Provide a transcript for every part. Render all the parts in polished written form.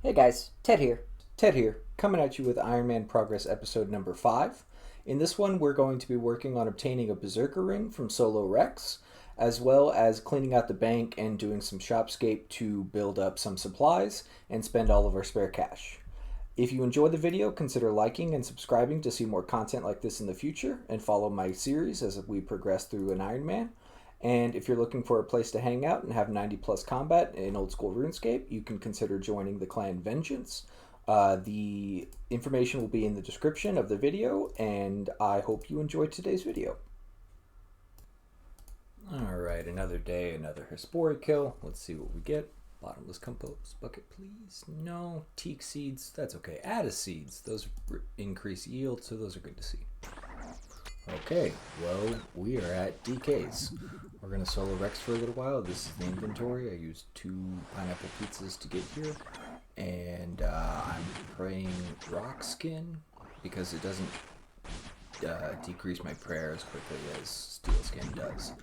Hey guys, Ted here. Ted here, coming at you with Ironman Progress episode number 5. In this one, we're going to be working on obtaining a Berserker ring from Solo Rex, as well as cleaning out the bank and doing some shopscape to build up some supplies and spend all of our spare cash. If you enjoyed the video, consider liking and subscribing to see more content like this in the future, and follow my series as we progress through an Ironman. And if you're looking for a place to hang out and have 90 plus combat in old school RuneScape, you can consider joining the clan Vengeance. The information will be in the description of the video, and I hope you enjoyed today's video. Alright, another day, another Hespori kill. Let's see what we get. Bottomless compost bucket, please. No. Teak seeds, that's okay. Addis seeds, those increase yield, so those are good to see. Okay, well, we are at DK's. We're going to solo Rex for a little while. This is the inventory. I used 2 pineapple pizzas to get here. And I'm praying rock skin because it doesn't decrease my prayer as quickly as steel skin does.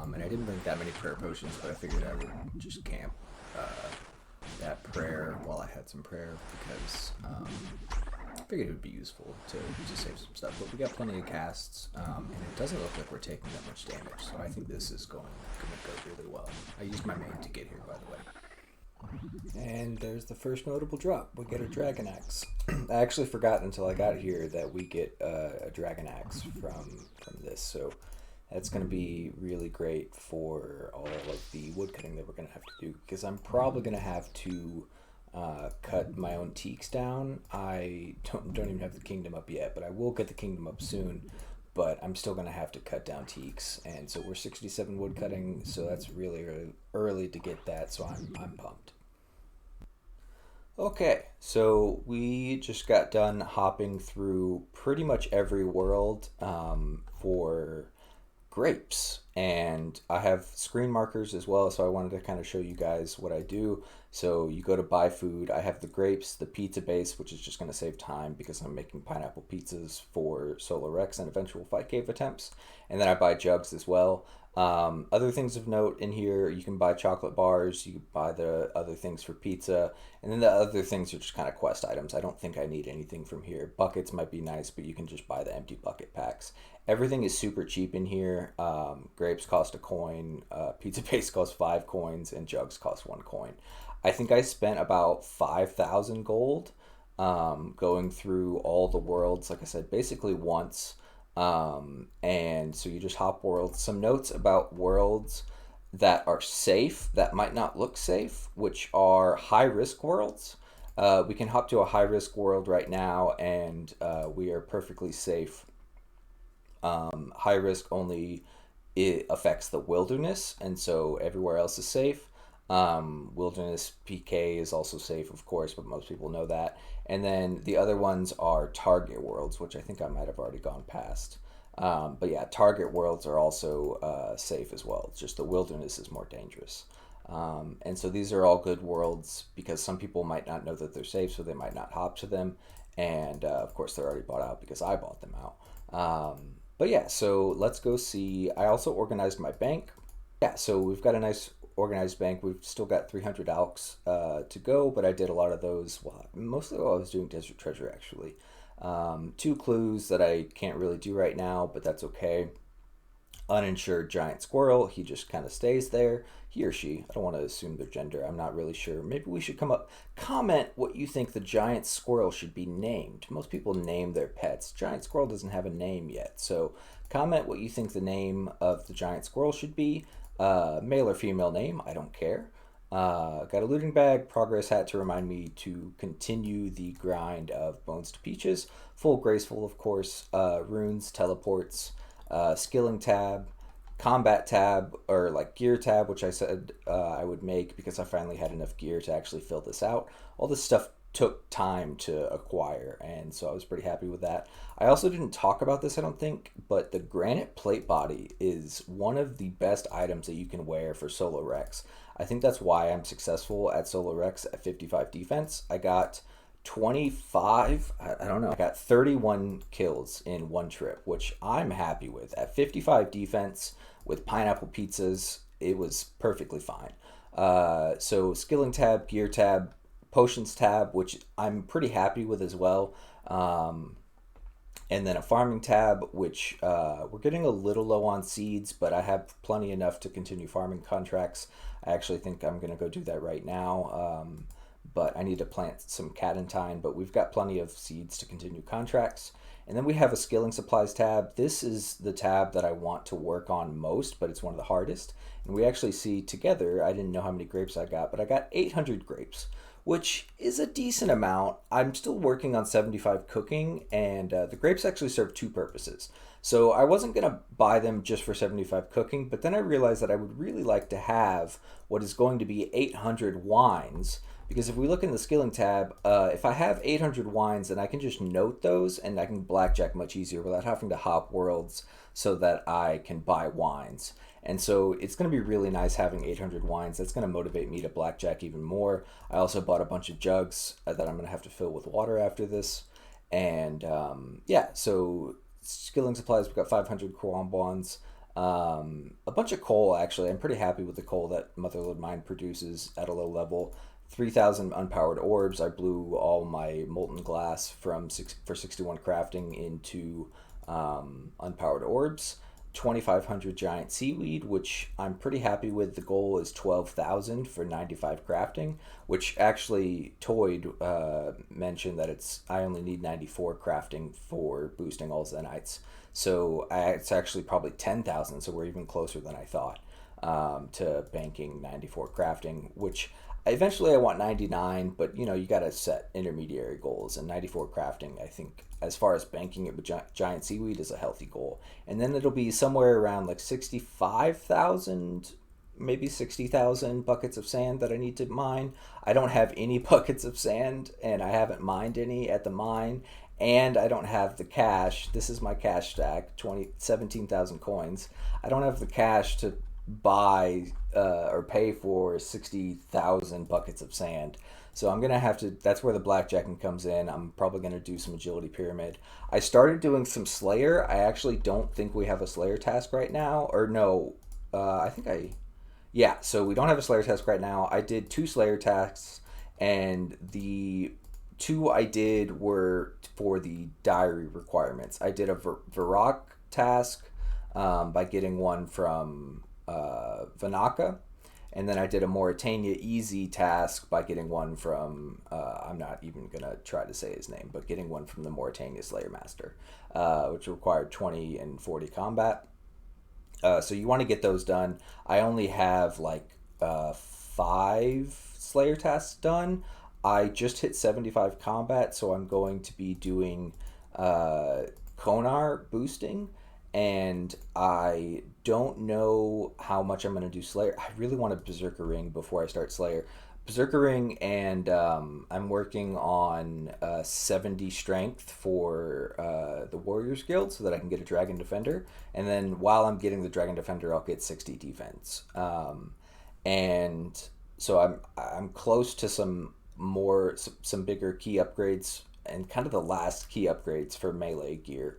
And I didn't bring that many prayer potions, but I figured I would just camp that prayer while I had some prayer because I figured it would be useful to save some stuff. But we got plenty of casts, and it doesn't look like we're taking that much damage, so I think this is going to go really well. I used my main to get here, by the way. And there's the first notable drop. We get a dragon axe. I actually forgot until I got here that we get a dragon axe from this, so that's going to be really great for all of the woodcutting that we're going to have to do, because I'm probably going to have to cut my own teaks down. I don't even have the kingdom up yet, but I will get the kingdom up soon. But I'm still going to have to cut down teaks, and so we're 67 wood cutting, so that's really early to get that, so I'm pumped. Okay, so we just got done hopping through pretty much every world for grapes, and I have screen markers as well, so I wanted to kind of show you guys what I do. So you go to buy food. I have the grapes, the pizza base, which is just going to save time because I'm making pineapple pizzas for Solo Rex and eventual Fight Cave attempts, and then I buy jugs as well. Other things of note in here, you can buy chocolate bars, you can buy the other things for pizza, and then the other things are just kind of quest items. I don't think I need anything from here. Buckets might be nice, but you can just buy the empty bucket packs. Everything is super cheap in here. Grapes cost a coin, pizza base costs 5 coins, and jugs cost 1 coin. I think I spent about 5,000 gold going through all the worlds, like I said, basically once. And so you just hop worlds. Some notes about worlds that are safe, that might not look safe, which are high-risk worlds. We can hop to a high-risk world right now, and we are perfectly safe. High risk only it affects the wilderness, and so everywhere else is safe. Wilderness PK is also safe, of course, but most people know that. And then the other ones are target worlds, which I think I might have already gone past. But yeah, target worlds are also safe as well. It's just the wilderness is more dangerous. And so these are all good worlds because some people might not know that they're safe, so they might not hop to them. And of course, they're already bought out because I bought them out. But yeah, so let's go see. I also organized my bank. Yeah, so we've got a nice organized bank. We've still got 300 alks to go, but I did a lot of those. Well, mostly while I was doing Desert Treasure, actually. 2 clues that I can't really do right now, but that's okay. Uninsured giant squirrel. He just kind of stays there. He or she. I don't want to assume their gender. I'm not really sure. Maybe we should comment what you think the giant squirrel should be named. Most people name their pets. Giant squirrel doesn't have a name yet. So comment what you think the name of the giant squirrel should be. Male or female name. I don't care. Got a looting bag, progress hat to remind me to continue the grind of Bones to Peaches. Full graceful, of course. Runes, teleports. Skilling tab, combat tab, or like gear tab, which I said I would make because I finally had enough gear to actually fill this out. All this stuff took time to acquire, and so I was pretty happy with that. I also didn't talk about this, I don't think, but the granite plate body is one of the best items that you can wear for Solo Rex. I think that's why I'm successful at Solo Rex at 55 defense. I got 25, I don't know, I got 31 kills in one trip, which I'm happy with. At 55 defense with pineapple pizzas, it was perfectly fine. So skilling tab, gear tab, potions tab, which I'm pretty happy with as well. Um, and then a farming tab, which we're getting a little low on seeds, but I have plenty enough to continue farming contracts. I actually think I'm going to go do that right now. But I need to plant some cadentine, but we've got plenty of seeds to continue contracts. And then we have a skilling supplies tab. This is the tab that I want to work on most, but it's one of the hardest. And we actually see together, I didn't know how many grapes I got, but I got 800 grapes, which is a decent amount. I'm still working on 75 cooking, and the grapes actually serve two purposes. So I wasn't going to buy them just for 75 cooking, but then I realized that I would really like to have what is going to be 800 wines. Because if we look in the skilling tab, if I have 800 wines, then I can just note those and I can blackjack much easier without having to hop worlds so that I can buy wines. And so it's going to be really nice having 800 wines. That's going to motivate me to blackjack even more. I also bought a bunch of jugs that I'm going to have to fill with water after this. And yeah, so skilling supplies, we've got 500 bonbons. A bunch of coal, actually. I'm pretty happy with the coal that Motherlode Mine produces at a low level. 3,000 unpowered orbs. I blew all my molten glass for 61 crafting into unpowered orbs. 2,500 giant seaweed, which I'm pretty happy with. The goal is 12,000 for 95 crafting, which actually Toyd mentioned that I only need 94 crafting for boosting all Zenites. So it's actually probably 10,000, so we're even closer than I thought to banking 94 crafting, which eventually I want 99, but you got to set intermediary goals, and 94 crafting, I think, as far as banking it with giant seaweed, is a healthy goal. And then it'll be somewhere around like 65,000, maybe 60,000 buckets of sand that I need to mine. I don't have any buckets of sand, and I haven't mined any at the mine, and I don't have the cash. This is my cash stack, 17,000 coins. I don't have the cash to buy or pay for 60,000 buckets of sand. So I'm going to have to, that's where the blackjacking comes in. I'm probably going to do some agility pyramid. I started doing some Slayer. I actually don't think we have a Slayer task right now. Or no, yeah, so we don't have a Slayer task right now. I did 2 Slayer tasks, and the 2 I did were for the diary requirements. I did a Varrock task by getting one from Vanaka, and then I did a Mauritania easy task by getting one from I'm not even gonna try to say his name, but getting one from the Mauritania Slayer Master, which required 20 and 40 combat. So you want to get those done. I only have like 5 Slayer tasks done. I just hit 75 combat, so I'm going to be doing Konar boosting, and I don't know how much I'm going to do Slayer. I really want a Berserker ring before I start Slayer. Berserker ring, and I'm working on 70 strength for the Warriors Guild so that I can get a Dragon Defender. And then while I'm getting the Dragon Defender, I'll get 60 defense. And so I'm close to some bigger key upgrades, and kind of the last key upgrades for melee gear.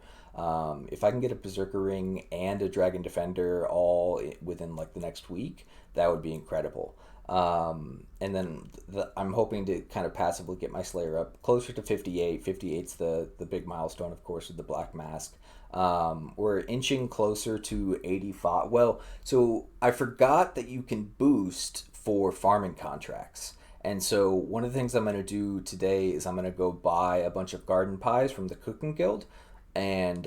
If I can get a Berserker ring and a Dragon Defender all within like the next week, that would be incredible. And then I'm hoping to kind of passively get my Slayer up closer to 58. 58's the big milestone, of course, with the Black Mask. We're inching closer to 85. Well, so I forgot that you can boost for farming contracts. And so one of the things I'm going to do today is I'm going to go buy a bunch of garden pies from the Cooking Guild, and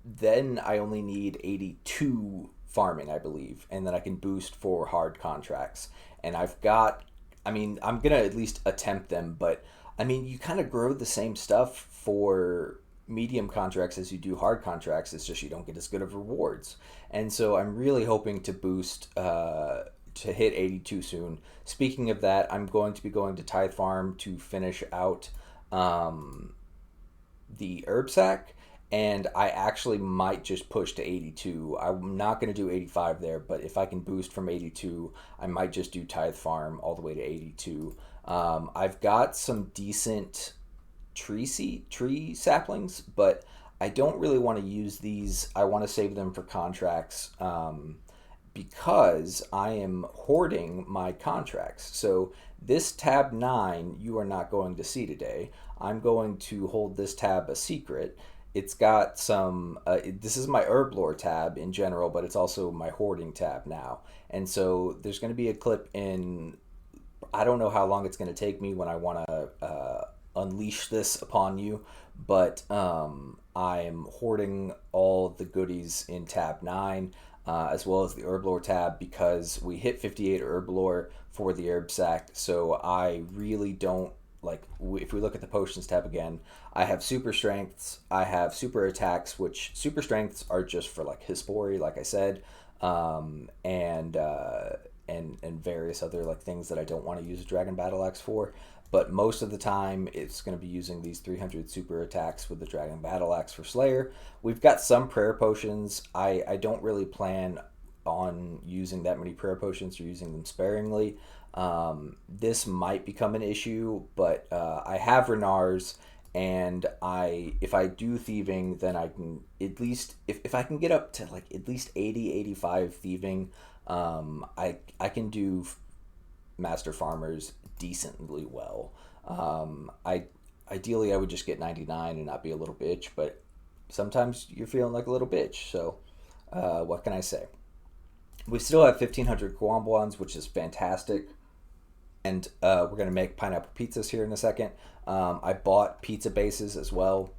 then I only need 82 farming, I believe, and then I can boost for hard contracts. And I'm going to at least attempt them, but you kind of grow the same stuff for medium contracts as you do hard contracts. It's just you don't get as good of rewards. And so I'm really hoping to boost to hit 82 soon. Speaking of that, I'm going to be going to Tithe Farm to finish out the herb sack, and I actually might just push to 82. I'm not going to do 85 there, but if I can boost from 82, I might just do Tithe Farm all the way to 82. I've got some decent tree saplings, but I don't really want to use these. I want to save them for contracts. because I am hoarding my contracts. So this tab 9 you are not going to see today. I'm going to hold this tab a secret. It's got some, this is my herb lore tab in general, but it's also my hoarding tab now. And so there's going to be a clip in, I don't know how long it's going to take me when I want to unleash this upon you, but I'm hoarding all the goodies in tab 9, as well as the herb lore tab, because we hit 58 herb lore for the herb sack. So I really don't like, if we look at the potions tab again, I have super strengths, I have super attacks, which super strengths are just for like Hispori, like I said, and various other like things that I don't want to use a dragon battle axe for. But most of the time, it's going to be using these 300 super attacks with the dragon battle axe for Slayer. We've got some prayer potions. I don't really plan on using that many prayer potions or using them sparingly. This might become an issue, but I have Renars, and if I do thieving, then I can at least, if I can get up to like at least 80, 85 thieving, I can do master farmers decently well. Ideally I would just get 99 and not be a little bitch, but sometimes you're feeling like a little bitch, so what can I say? We still have 1500 Kwambwans, which is fantastic. And we're going to make pineapple pizzas here in a second. I bought pizza bases as well.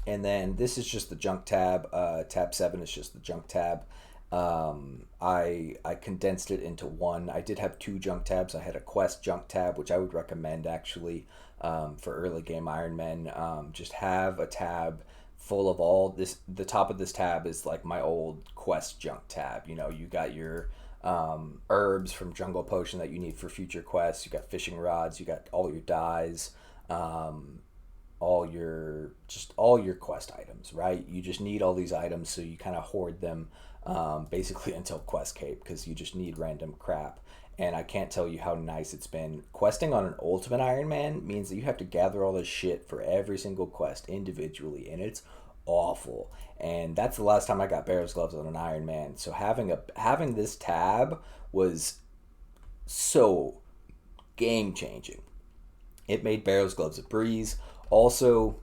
And then this is just the junk tab. Tab 7 is just the junk tab. I condensed it into one. I did have two junk tabs. I had a quest junk tab, which I would recommend actually for early game Ironman. Just have a tab full of all this. The top of this tab is like my old quest junk tab. You know, you got your herbs from Jungle Potion that you need for future quests. You got fishing rods. You got all your dyes. All your quest items, right? You just need all these items, so you kind of hoard them basically until quest cape, because you just need random crap. And I can't tell you how nice it's been. Questing on an Ultimate Ironman means that you have to gather all this shit for every single quest individually, and it's awful. And that's the last time I got Barrow's Gloves on an Ironman. So having this tab was so game changing. It made Barrow's Gloves a breeze. Also,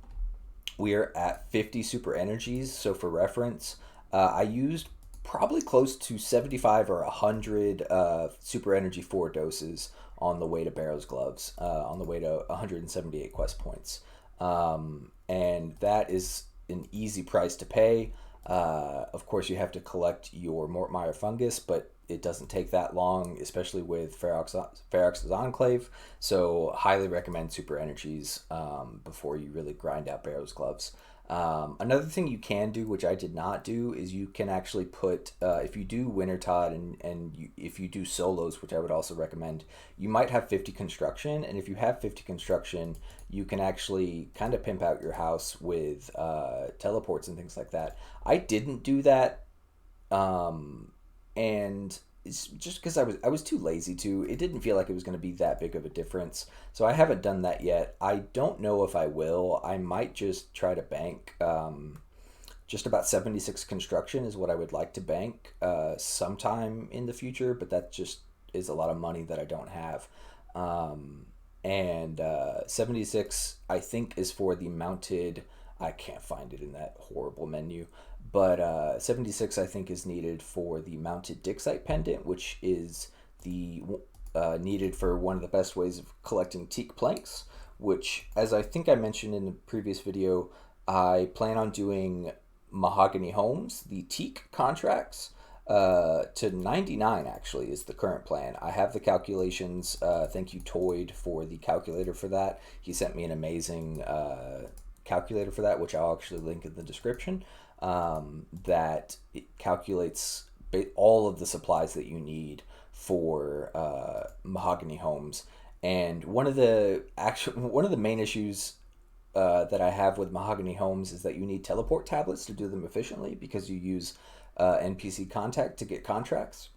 we're at 50 super energies. So for reference, I used probably close to 75 or 100 super energy 4 doses on the way to Barrow's Gloves, on the way to 178 quest points. And that is an easy price to pay. Of course, you have to collect your Mortmire fungus, but it doesn't take that long, especially with Ferox's Enclave. So highly recommend super energies before you really grind out Barrow's Gloves. Another thing you can do, which I did not do, is you can actually put, if you do Wintertod if you do solos, which I would also recommend, you might have 50 construction. And if you have 50 construction, you can actually kind of pimp out your house with teleports and things like that. I didn't do that. And it's just because I was too lazy to. It didn't feel like it was going to be that big of a difference. So I haven't done that yet. I don't know if I will. I might just try to bank just about 76 construction is what I would like to bank sometime in the future, but that just is a lot of money that I don't have. And 76 I think is for the mounted. I can't find it in that horrible menu. But 76 I think is needed for the mounted Dixite pendant, which is the needed for one of the best ways of collecting teak planks, which, as I think I mentioned in the previous video, I plan on doing Mahogany Homes, the teak contracts, to 99 actually is the current plan. I have the calculations. Thank you, Toyd, for the calculator for that. He sent me an amazing calculator for that, which I'll actually link in the description. That it calculates all of the supplies that you need for Mahogany Homes. And one of the main issues that I have with Mahogany Homes is that you need teleport tablets to do them efficiently, because you use NPC contact to get contracts.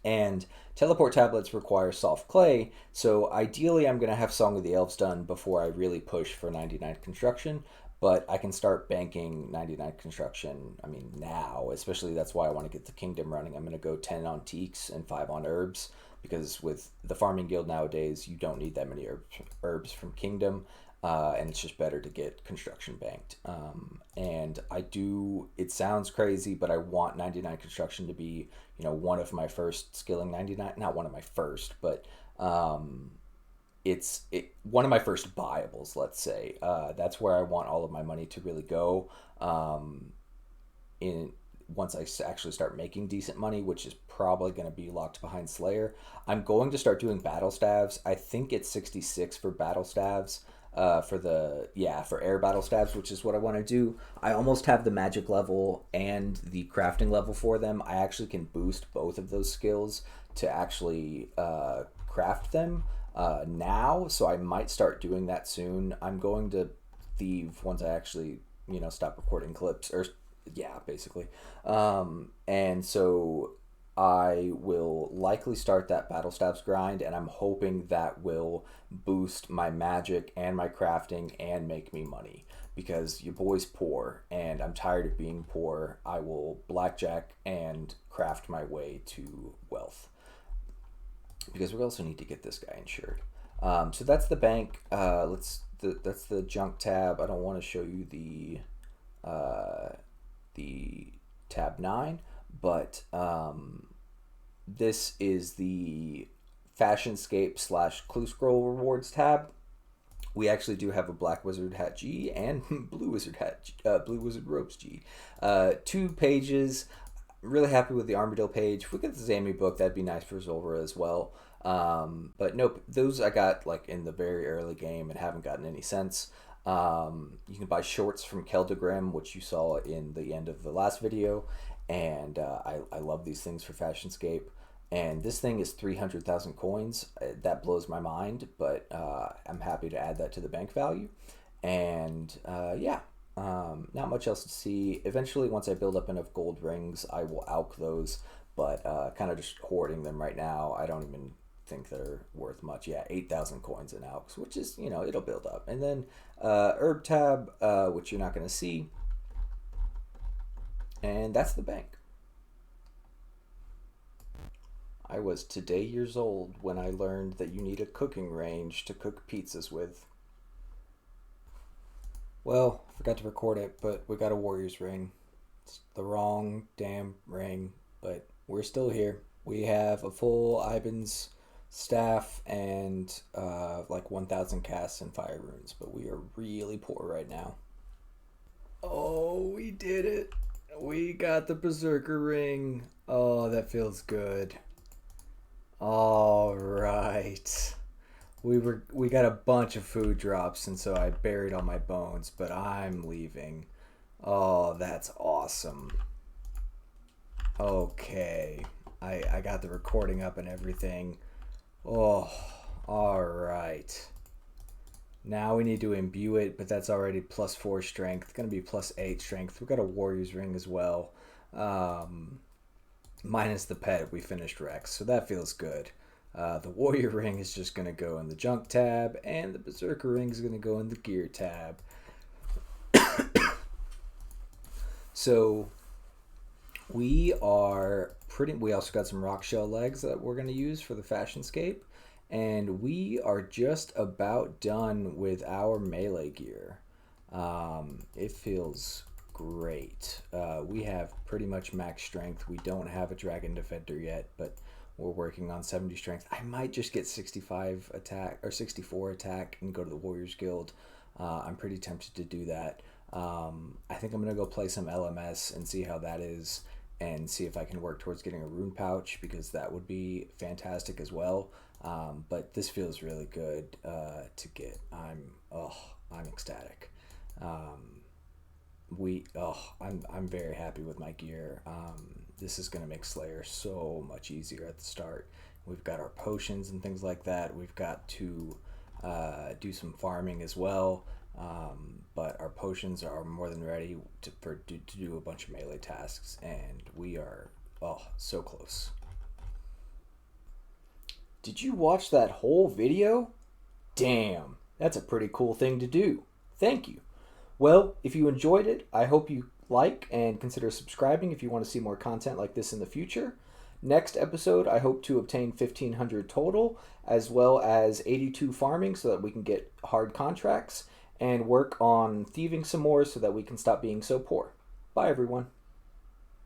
And teleport tablets require soft clay, so ideally I'm going to have Song of the Elves done before I really push for 99 construction. but I can start banking 99 construction. I mean, now, especially that's why I want to get the kingdom running. I'm going to go 10 on teaks and 5 on herbs because with the farming guild nowadays, you don't need that many herbs from kingdom. And it's just better to get construction banked. And I do, it sounds crazy, but I want 99 construction to be, one of my first skilling 99, not one of my first, but one of my first buyables, let's say. That's where I want all of my money to really go. In Once I actually start making decent money, which is probably going to be locked behind Slayer, I'm going to start doing battle staves. I think it's 66 for battle staves. For air battle stabs, which is what I want to do. I almost have the magic level and the crafting level for them. I actually can boost both of those skills to actually craft them now, so I might start doing that soon. I'm going to thieve once I actually stop recording clips, or yeah, basically. And so I will likely start that battle stabs grind, and I'm hoping that will boost my magic and my crafting and make me money, because your boy's poor and I'm tired of being poor. I will blackjack and craft my way to wealth, because we also need to get this guy insured. So that's the bank. That's the junk tab. I don't want to show you the tab 9, but this is the Fashionscape / Clue Scroll rewards tab. We actually do have a Black Wizard Hat G and Blue Wizard Robes G. 2 pages. I'm really happy with the Armadillo page. If we get the Zami book, that'd be nice for Zulra as well. But nope, those I got like in the very early game and haven't gotten any since. You can buy shorts from Keldagrim, which you saw in the end of the last video, and I love these things for Fashionscape. And this thing is 300,000 coins. That blows my mind, but I'm happy to add that to the bank value. And not much else to see. Eventually, once I build up enough gold rings, I will alch those, but kind of just hoarding them right now. I don't even think they're worth much. Yeah, 8,000 coins in alchs, which is, it'll build up. And then herb tab, which you're not going to see. And that's the bank. I was today years old when I learned that you need a cooking range to cook pizzas with. Well, I forgot to record it, but we got a Warriors ring. It's the wrong damn ring, but we're still here. We have a full Iban's staff and like 1,000 casts and fire runes, but we are really poor right now. Oh, we did it. We got the Berserker ring. Oh, that feels good. All right. We got a bunch of food drops, and so I buried all my bones, but I'm leaving. Oh, that's awesome. Okay. I got the recording up and everything. Oh, all right. Now we need to imbue it, but that's already +4 strength. It's going to be +8 strength. We got a Warrior's ring as well. Minus the pet, we finished Rex, so that feels good. The Warrior ring is just going to go in the junk tab, and the Berserker ring is going to go in the gear tab. So we also got some rock shell legs that we're going to use for the Fashionscape, and we are just about done with our melee gear. It feels great. We have pretty much max strength. We don't have a Dragon Defender yet, but we're working on 70 strength. I might just get 65 attack or 64 attack and go to the Warriors Guild. I'm pretty tempted to do that. I think I'm going to go play some LMS and see how that is, and see if I can work towards getting a rune pouch, because that would be fantastic as well. But this feels really good to get. I'm ecstatic. I'm very happy with my gear. This is going to make Slayer so much easier at the start. We've got our potions and things like that. We've got to do some farming as well. But our potions are more than ready to do a bunch of melee tasks, and we are so close. Did you watch that whole video? Damn, that's a pretty cool thing to do. Thank you. Well, if you enjoyed it, I hope you like and consider subscribing if you want to see more content like this in the future. Next episode, I hope to obtain 1,500 total, as well as 82 farming so that we can get hard contracts, and work on thieving some more so that we can stop being so poor. Bye, everyone.